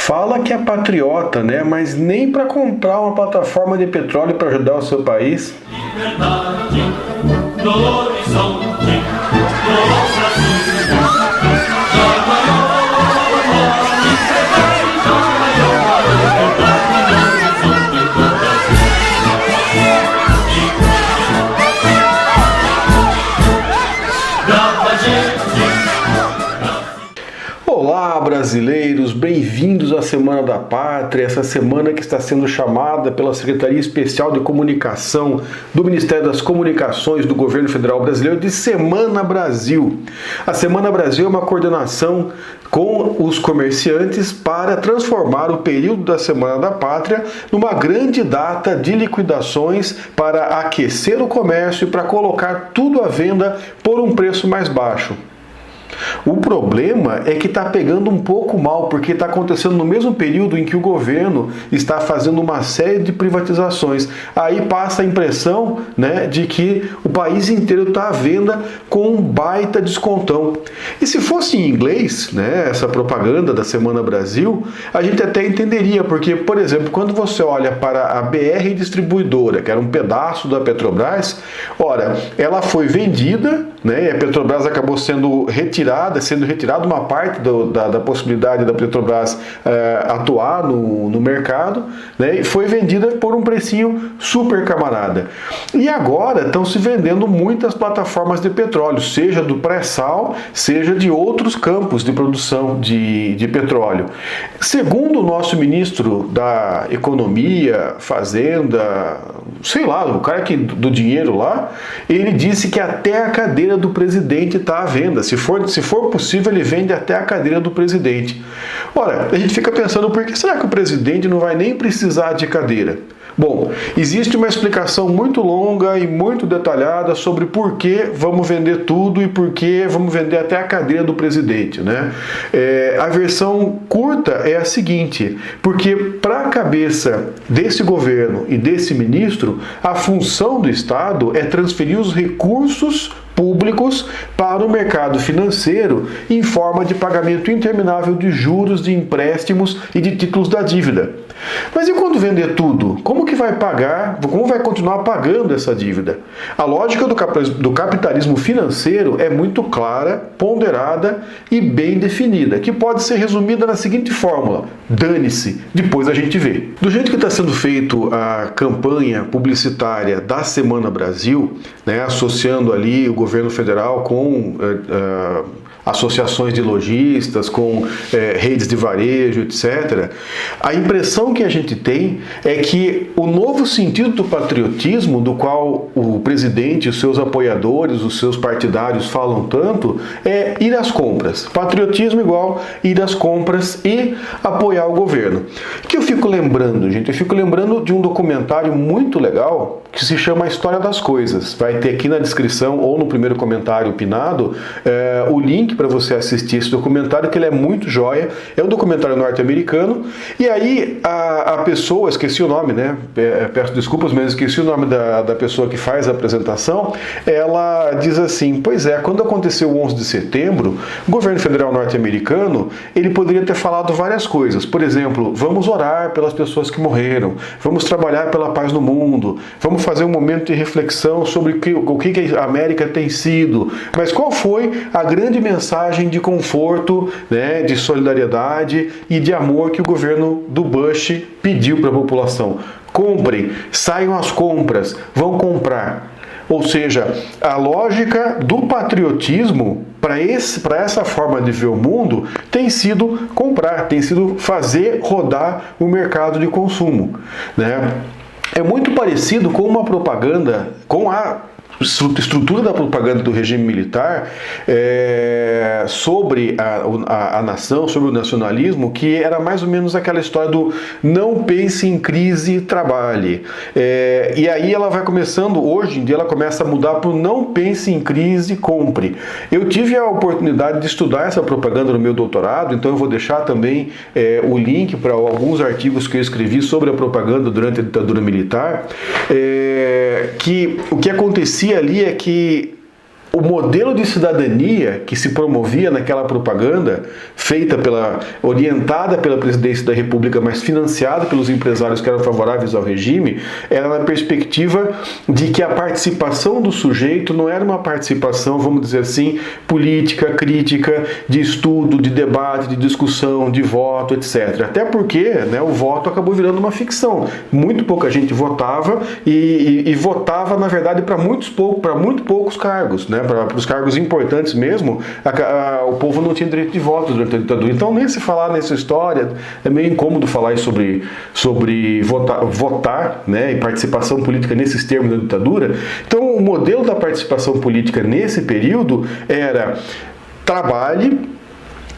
Fala que é patriota, né? Mas nem para comprar uma plataforma de petróleo para ajudar o seu país. Liberdade no horizonte, no Brasil. Olá, brasileiros, bem-vindos à Semana da Pátria, essa semana que está sendo chamada pela Secretaria Especial de Comunicação do Ministério das Comunicações do Governo Federal Brasileiro de Semana Brasil. A Semana Brasil é uma coordenação com os comerciantes para transformar o período da Semana da Pátria numa grande data de liquidações para aquecer o comércio e para colocar tudo à venda por um preço mais baixo. O problema é que está pegando um pouco mal, porque está acontecendo no mesmo período em que o governo está fazendo uma série de privatizações. Aí passa a impressão, né, de que o país inteiro está à venda com um baita descontão. E se fosse em inglês, né, essa propaganda da Semana Brasil, a gente até entenderia, porque, por exemplo, quando você olha para a BR Distribuidora, que era um pedaço da Petrobras, ora, ela foi vendida, né, e a Petrobras acabou sendo retirada uma parte da possibilidade da Petrobras atuar no mercado, né, e foi vendida por um precinho super camarada. E agora estão se vendendo muitas plataformas de petróleo, seja do pré-sal, seja de outros campos de produção de petróleo. Segundo o nosso ministro da Economia, Fazenda, sei lá, o cara do dinheiro lá, ele disse que até a cadeira do presidente está à venda. Se for possível, ele vende até a cadeira do presidente. Ora, a gente fica pensando, por que será que o presidente não vai nem precisar de cadeira? Bom, existe uma explicação muito longa e muito detalhada sobre por que vamos vender tudo e por que vamos vender até a cadeira do presidente, né? A versão curta é a seguinte, porque para a cabeça desse governo e desse ministro, a função do Estado é transferir os recursos públicos para o mercado financeiro em forma de pagamento interminável de juros, de empréstimos e de títulos da dívida. Mas e quando vender tudo? Como que vai pagar? Como vai continuar pagando essa dívida? A lógica do capitalismo financeiro é muito clara, ponderada e bem definida, que pode ser resumida na seguinte fórmula: dane-se, depois a gente vê. Do jeito que está sendo feito a campanha publicitária da Semana Brasil, né, associando ali o governo federal com associações de lojistas, com redes de varejo, etc., a impressão que a gente tem é que o novo sentido do patriotismo, do qual o presidente, os seus apoiadores, os seus partidários falam tanto, é ir às compras. Patriotismo igual ir às compras e apoiar o governo. O que eu fico lembrando, gente? Eu fico lembrando de um documentário muito legal que se chama A História das Coisas. Vai ter aqui na descrição ou no primeiro comentário pinado o link para você assistir esse documentário, que ele é muito joia. É um documentário norte-americano. E aí a pessoa, esqueci o nome, né? Peço desculpas, mas esqueci o nome da pessoa que faz a apresentação. Ela diz assim: pois é, quando aconteceu o 11 de setembro, o governo federal norte-americano, ele poderia ter falado várias coisas. Por exemplo, vamos orar pelas pessoas que morreram, vamos trabalhar pela paz no mundo, vamos fazer um momento de reflexão sobre o que a América tem sido. Mas qual foi a grande mensagem de conforto, né, de solidariedade e de amor que o governo do Bush pediu para a população? Comprem, saiam às compras, vão comprar. Ou seja, a lógica do patriotismo para essa forma de ver o mundo tem sido comprar, tem sido fazer rodar o mercado de consumo, né? É muito parecido com uma propaganda, com a estrutura da propaganda do regime militar sobre a nação, sobre o nacionalismo, que era mais ou menos aquela história do não pense em crise, trabalhe. E aí ela vai começando, hoje em dia ela começa a mudar para o não pense em crise, compre. Eu tive a oportunidade de estudar essa propaganda no meu doutorado, então eu vou deixar também o link para alguns artigos que eu escrevi sobre a propaganda durante a ditadura militar, que o que acontecia ali é que o modelo de cidadania que se promovia naquela propaganda, orientada pela presidência da República, mas financiada pelos empresários que eram favoráveis ao regime, era na perspectiva de que a participação do sujeito não era uma participação, vamos dizer assim, política, crítica, de estudo, de debate, de discussão, de voto, etc. Até porque, né, o voto acabou virando uma ficção. Muito pouca gente votava e votava, na verdade, para muito poucos cargos, né? Para os cargos importantes mesmo, o povo não tinha direito de voto durante a ditadura. Então, nem se falar nessa história, é meio incômodo falar sobre votar, né, e participação política nesses termos da ditadura. Então, o modelo da participação política nesse período era trabalhe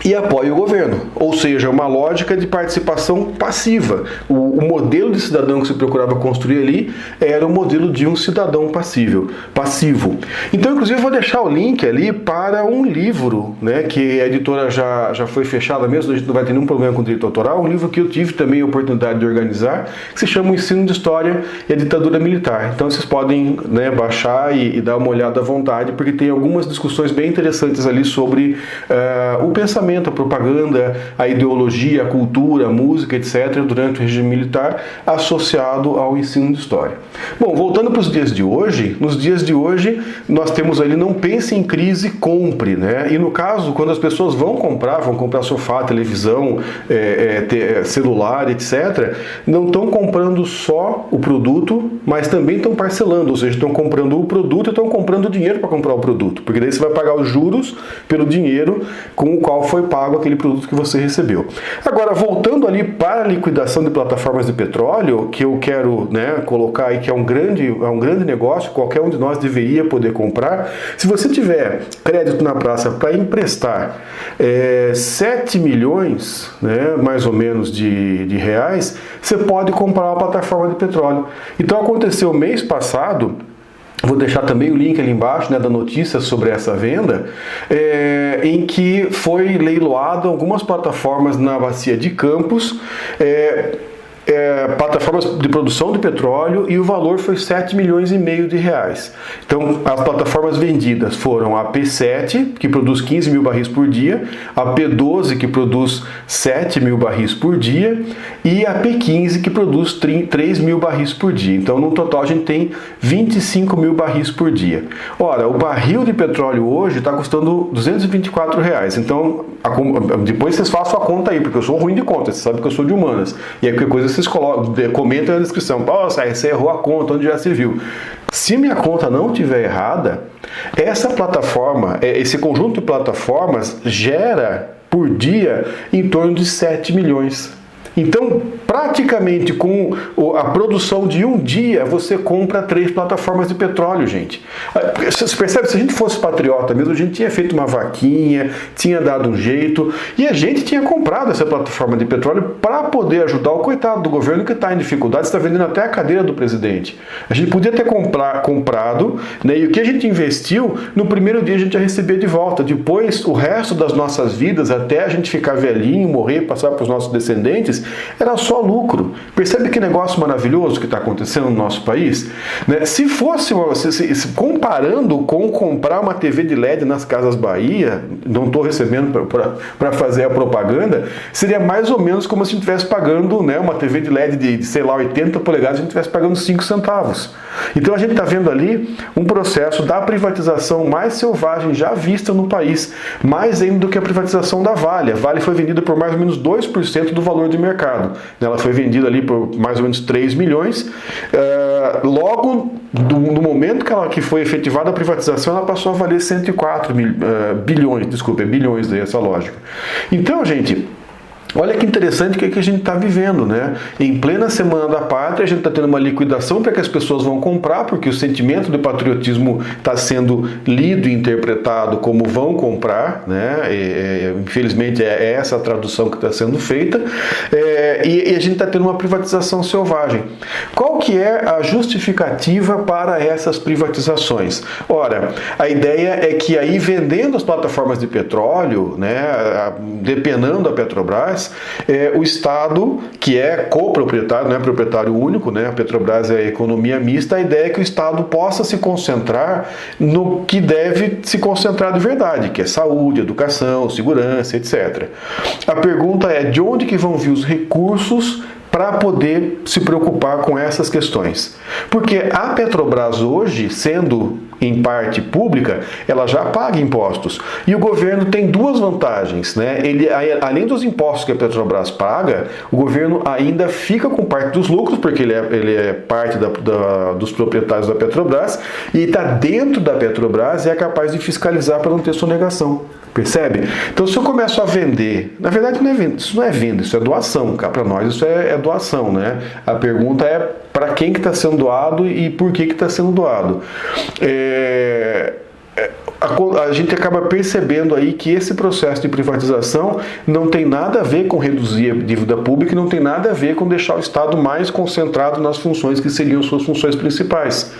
e apoie o governo, ou seja, uma lógica de participação passiva. O modelo de cidadão que se procurava construir ali era o modelo de um cidadão passivo. Então, inclusive, eu vou deixar o link ali para um livro, né, que a editora já foi fechada mesmo, a gente não vai ter nenhum problema com o direito autoral, um livro que eu tive também a oportunidade de organizar, que se chama O Ensino de História e a Ditadura Militar. Então, vocês podem, né, baixar e dar uma olhada à vontade, porque tem algumas discussões bem interessantes ali sobre o pensamento, a propaganda, a ideologia, a cultura, a música, etc., durante o regime militar, associado ao ensino de história. Bom, voltando para os dias de hoje, nos dias de hoje nós temos ali não pense em crise, compre, né? E no caso, quando as pessoas vão comprar sofá, televisão, celular, etc., não estão comprando só o produto, mas também estão parcelando, ou seja, estão comprando o produto e estão comprando dinheiro para comprar o produto, porque daí você vai pagar os juros pelo dinheiro com o qual foi pago aquele produto que você recebeu. Agora, voltando ali para a liquidação de plataformas de petróleo, que eu quero, né, colocar aí que é um grande negócio, qualquer um de nós deveria poder comprar. Se você tiver crédito na praça para emprestar 7 milhões, né, mais ou menos de reais, você pode comprar uma plataforma de petróleo. Então aconteceu mês passado, vou deixar também o link ali embaixo, né, da notícia sobre essa venda, em que foi leiloado algumas plataformas na bacia de Campos, plataformas de produção de petróleo, e o valor foi 7 milhões e meio de reais. Então, as plataformas vendidas foram a P7, que produz 15 mil barris por dia, a P12, que produz 7 mil barris por dia, e a P15, que produz 3 mil barris por dia. Então, no total, a gente tem 25 mil barris por dia. Ora, o barril de petróleo hoje está custando 224 reais. Então, depois vocês façam a conta aí, porque eu sou ruim de conta, vocês sabem que eu sou de humanas. E aí, qualquer coisa vocês comentam na descrição. Nossa, você errou a conta, onde já se viu. Se minha conta não estiver errada, essa plataforma, esse conjunto de plataformas gera por dia em torno de 7 milhões. Então, praticamente com a produção de um dia, você compra 3 plataformas de petróleo, gente. Você percebe? Se a gente fosse patriota mesmo, a gente tinha feito uma vaquinha, tinha dado um jeito, e a gente tinha comprado essa plataforma de petróleo para poder ajudar o coitado do governo que está em dificuldade, está vendendo até a cadeira do presidente. A gente podia ter comprado, né, e o que a gente investiu, no primeiro dia a gente já recebia de volta. Depois, o resto das nossas vidas, até a gente ficar velhinho, morrer, passar para os nossos descendentes, era só lucro. Percebe que negócio maravilhoso que está acontecendo no nosso país? Né? Se fosse, comparando com comprar uma TV de LED nas Casas Bahia, não estou recebendo para fazer a propaganda, seria mais ou menos como se a gente estivesse pagando, né, uma TV de LED de, sei lá, 80 polegadas, a gente estivesse pagando 5 centavos. Então a gente está vendo ali um processo da privatização mais selvagem já vista no país, mais ainda do que a privatização da Vale. A Vale foi vendida por mais ou menos 2% do valor de mercado. Ela foi vendida ali por mais ou menos 3 milhões. Logo, no momento que foi efetivada a privatização, ela passou a valer 104 bilhões, desculpa, é bilhões daí essa lógica. Então, gente, olha que interessante o que a gente está vivendo, né? Em plena Semana da Pátria, a gente está tendo uma liquidação para que as pessoas vão comprar, porque o sentimento do patriotismo está sendo lido e interpretado como vão comprar, né? Infelizmente é essa a tradução que está sendo feita, e a gente está tendo uma privatização selvagem. Qual que é a justificativa para essas privatizações? Ora, a ideia é que aí vendendo as plataformas de petróleo, né, depenando a Petrobras, Petrobras, o Estado, que é coproprietário, não é proprietário único, né? A Petrobras é economia mista, a ideia é que o Estado possa se concentrar no que deve se concentrar de verdade, que é saúde, educação, segurança, etc. A pergunta é, de onde que vão vir os recursos para poder se preocupar com essas questões? Porque a Petrobras hoje, sendo em parte pública, ela já paga impostos. E o governo tem duas vantagens, né? Além dos impostos que a Petrobras paga, o governo ainda fica com parte dos lucros, porque ele é parte dos proprietários da Petrobras, e está dentro da Petrobras e é capaz de fiscalizar para não ter sonegação. Percebe? Então, se eu começo a vender, na verdade isso não é venda, isso é doação, cá para nós isso é doação, né? A pergunta é para quem que está sendo doado e por que está sendo doado. A gente acaba percebendo aí que esse processo de privatização não tem nada a ver com reduzir a dívida pública e não tem nada a ver com deixar o Estado mais concentrado nas funções que seriam suas funções principais.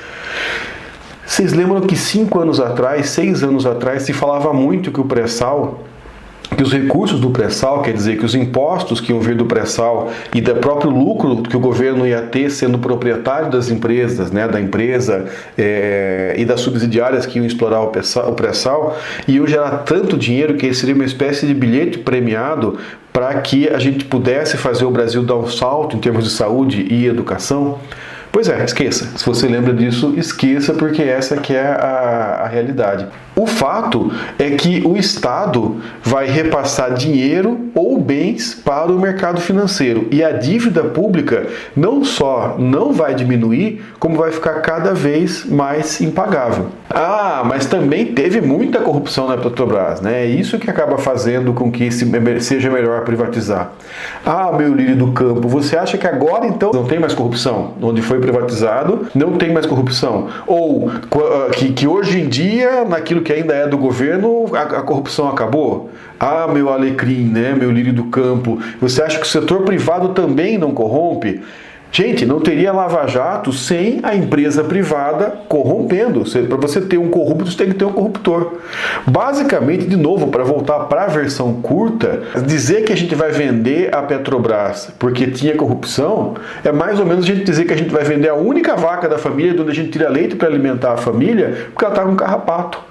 Vocês lembram que 5 anos atrás, 6 anos atrás, se falava muito que o pré-sal, que os recursos do pré-sal, quer dizer, que os impostos que iam vir do pré-sal e do próprio lucro que o governo ia ter sendo proprietário das empresas, né, da empresa e das subsidiárias que iam explorar o pré-sal, iam gerar tanto dinheiro que seria uma espécie de bilhete premiado para que a gente pudesse fazer o Brasil dar um salto em termos de saúde e educação. Pois é, esqueça. Se você lembra disso, esqueça, porque essa que é a realidade. O fato é que o Estado vai repassar dinheiro ou bens para o mercado financeiro. E a dívida pública não só não vai diminuir, como vai ficar cada vez mais impagável. Mas também teve muita corrupção na Petrobras, né? É isso que acaba fazendo com que seja melhor privatizar. Meu lírio do campo, você acha que agora então não tem mais corrupção? Onde foi privatizado, não tem mais corrupção? Ou que hoje em dia, naquilo que ainda é do governo, a corrupção acabou? Meu alecrim, né? Meu lírio do campo. Você acha que o setor privado também não corrompe? Gente, não teria lava-jato sem a empresa privada corrompendo. Para você ter um corrupto, você tem que ter um corruptor. Basicamente, de novo, para voltar para a versão curta, dizer que a gente vai vender a Petrobras porque tinha corrupção é mais ou menos a gente dizer que a gente vai vender a única vaca da família, de onde a gente tira leite para alimentar a família, porque ela está com carrapato.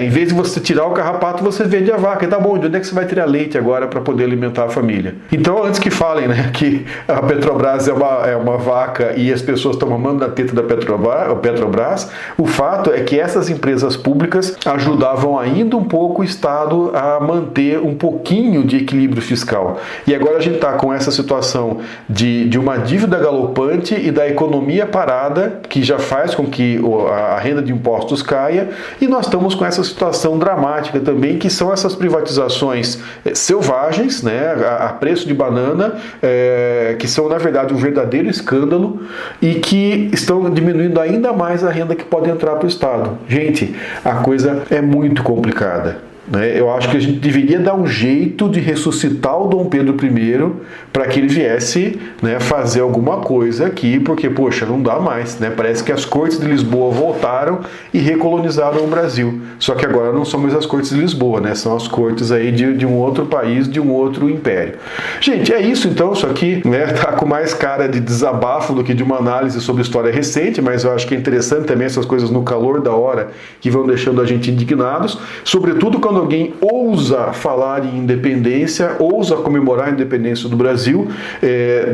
Em vez de você tirar o carrapato, você vende a vaca. E tá bom, de onde é que você vai tirar leite agora para poder alimentar a família? Então, antes que falem, né, que a Petrobras é uma vaca e as pessoas estão mamando na teta da Petrobras, o fato é que essas empresas públicas ajudavam ainda um pouco o Estado a manter um pouquinho de equilíbrio fiscal. E agora a gente está com essa situação de uma dívida galopante e da economia parada, que já faz com que a renda de impostos caia, e nós estamos com essa situação dramática também, que são essas privatizações selvagens, né, a preço de banana, que são, na verdade, um verdadeiro escândalo e que estão diminuindo ainda mais a renda que pode entrar para o Estado. Gente, a coisa é muito complicada. Eu acho que a gente deveria dar um jeito de ressuscitar o Dom Pedro I para que ele viesse, né, fazer alguma coisa aqui, porque, poxa, não dá mais, né? Parece que as cortes de Lisboa voltaram e recolonizaram o Brasil. Só que agora não são mais as cortes de Lisboa, né? São as cortes aí de um outro país, de um outro império. Gente, é isso então. Isso aqui, né, tá com mais cara de desabafo do que de uma análise sobre história recente, mas eu acho que é interessante também essas coisas no calor da hora que vão deixando a gente indignados, sobretudo quando alguém ousa falar em independência, ousa comemorar a independência do Brasil,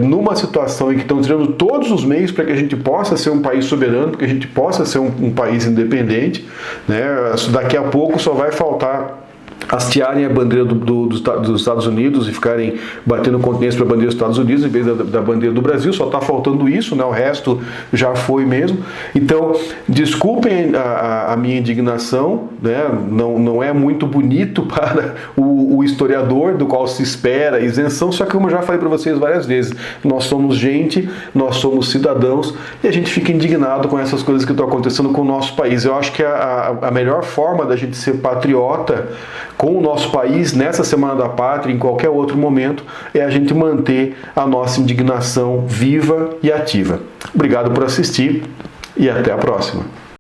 numa situação em que estão tirando todos os meios para que a gente possa ser um país soberano, para que a gente possa ser um país independente, né? Daqui a pouco só vai faltar hastearem a bandeira dos Estados Unidos e ficarem batendo continência para a bandeira dos Estados Unidos em vez da bandeira do Brasil. Só está faltando isso, né? O resto já foi mesmo. Então, desculpem a minha indignação, né? Não é muito bonito para o historiador, do qual se espera isenção, só que, como eu já falei para vocês várias vezes, nós somos gente, nós somos cidadãos e a gente fica indignado com essas coisas que estão acontecendo com o nosso país. Eu acho que a melhor forma da gente ser patriota com o nosso país nessa Semana da Pátria, em qualquer outro momento, é a gente manter a nossa indignação viva e ativa. Obrigado por assistir e até a próxima.